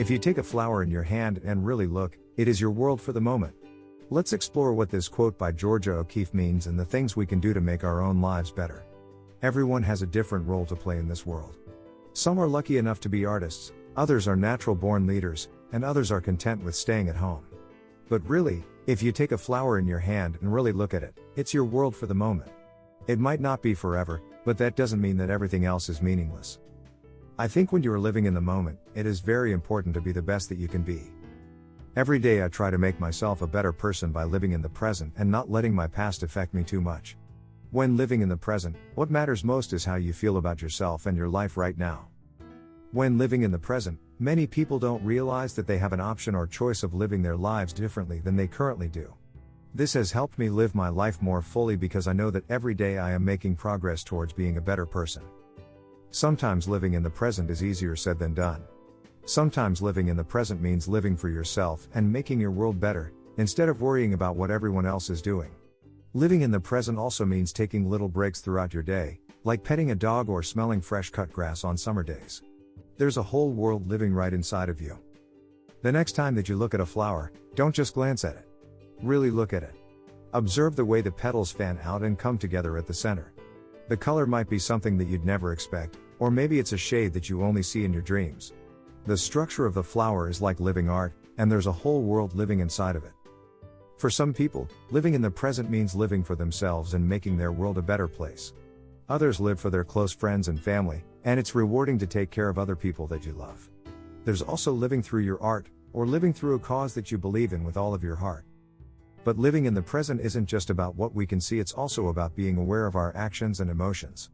If you take a flower in your hand and really look, it is your world for the moment. Let's explore what this quote by Georgia O'Keeffe means and the things we can do to make our own lives better. Everyone has a different role to play in this world. Some are lucky enough to be artists, others are natural-born leaders, and others are content with staying at home. But really, if you take a flower in your hand and really look at it, it's your world for the moment. It might not be forever, but that doesn't mean that everything else is meaningless. I think when you are living in the moment, it is very important to be the best that you can be. Every day I try to make myself a better person by living in the present and not letting my past affect me too much. When living in the present, what matters most is how you feel about yourself and your life right now. When living in the present, many people don't realize that they have an option or choice of living their lives differently than they currently do. This has helped me live my life more fully because I know that every day I am making progress towards being a better person. Sometimes living in the present is easier said than done. Sometimes living in the present means living for yourself and making your world better, instead of worrying about what everyone else is doing. Living in the present also means taking little breaks throughout your day, like petting a dog or smelling fresh cut grass on summer days. There's a whole world living right inside of you. The next time that you look at a flower, don't just glance at it. Really look at it. Observe the way the petals fan out and come together at the center. The color might be something that you'd never expect, or maybe it's a shade that you only see in your dreams. The structure of the flower is like living art, and there's a whole world living inside of it. For some people, living in the present means living for themselves and making their world a better place. Others live for their close friends and family, and it's rewarding to take care of other people that you love. There's also living through your art, or living through a cause that you believe in with all of your heart. But living in the present isn't just about what we can see, it's also about being aware of our actions and emotions.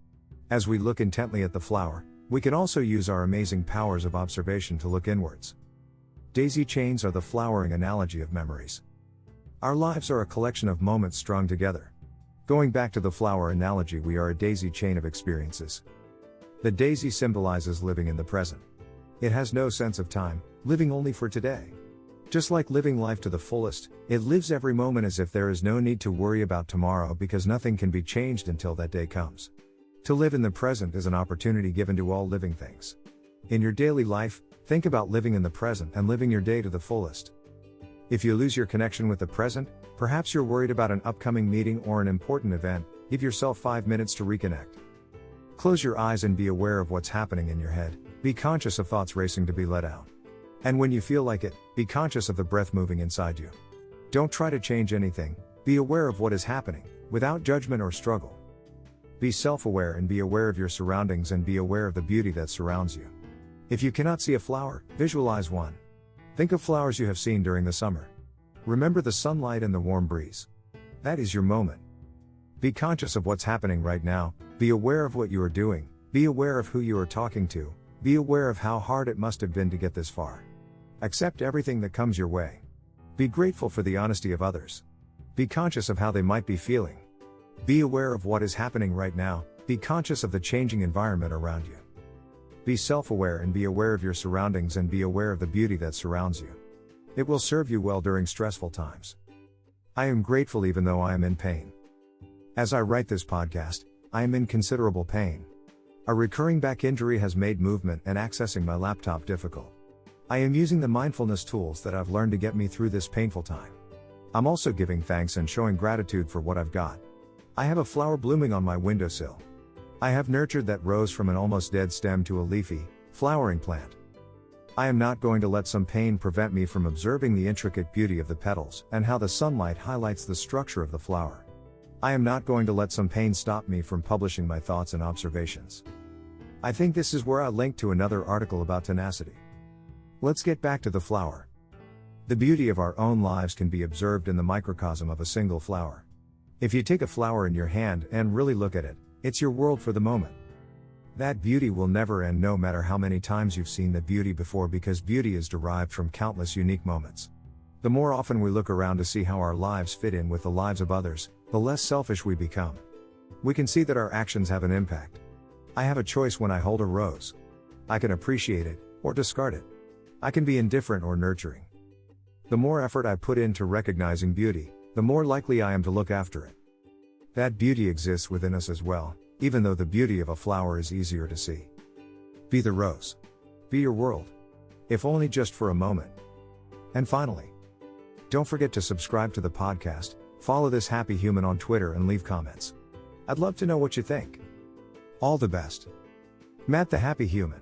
As we look intently at the flower, we can also use our amazing powers of observation to look inwards. Daisy chains are the flowering analogy of memories. Our lives are a collection of moments strung together. Going back to the flower analogy, we are a daisy chain of experiences. The daisy symbolizes living in the present. It has no sense of time, living only for today. Just like living life to the fullest, it lives every moment as if there is no need to worry about tomorrow because nothing can be changed until that day comes. To live in the present is an opportunity given to all living things. In your daily life, think about living in the present and living your day to the fullest. If you lose your connection with the present, perhaps you're worried about an upcoming meeting or an important event, give yourself 5 minutes to reconnect. Close your eyes and be aware of what's happening in your head, be conscious of thoughts racing to be let out. And when you feel like it, be conscious of the breath moving inside you. Don't try to change anything, be aware of what is happening, without judgment or struggle. Be self-aware and be aware of your surroundings and be aware of the beauty that surrounds you. If you cannot see a flower, visualize one. Think of flowers you have seen during the summer. Remember the sunlight and the warm breeze. That is your moment. Be conscious of what's happening right now, be aware of what you are doing, be aware of who you are talking to, be aware of how hard it must have been to get this far. Accept everything that comes your way. Be grateful for the honesty of others. Be conscious of how they might be feeling. Be aware of what is happening right now, be conscious of the changing environment around you. Be self-aware and be aware of your surroundings and be aware of the beauty that surrounds you. It will serve you well during stressful times. I am grateful even though I am in pain. As I write this podcast, I am in considerable pain. A recurring back injury has made movement and accessing my laptop difficult. I am using the mindfulness tools that I've learned to get me through this painful time. I'm also giving thanks and showing gratitude for what I've got. I have a flower blooming on my windowsill. I have nurtured that rose from an almost dead stem to a leafy, flowering plant. I am not going to let some pain prevent me from observing the intricate beauty of the petals and how the sunlight highlights the structure of the flower. I am not going to let some pain stop me from publishing my thoughts and observations. I think this is where I link to another article about tenacity. Let's get back to the flower. The beauty of our own lives can be observed in the microcosm of a single flower. If you take a flower in your hand and really look at it, it's your world for the moment. That beauty will never end no matter how many times you've seen that beauty before, because beauty is derived from countless unique moments. The more often we look around to see how our lives fit in with the lives of others, the less selfish we become. We can see that our actions have an impact. I have a choice when I hold a rose. I can appreciate it, or discard it. I can be indifferent or nurturing. The more effort I put into recognizing beauty, the more likely I am to look after it. That beauty exists within us as well, even though the beauty of a flower is easier to see. Be the rose. Be your world. if only just for a moment. And finally, don't forget to subscribe to the podcast, follow this happy human on Twitter, and leave comments. I'd love to know what you think. All the best. Matt the Happy Human.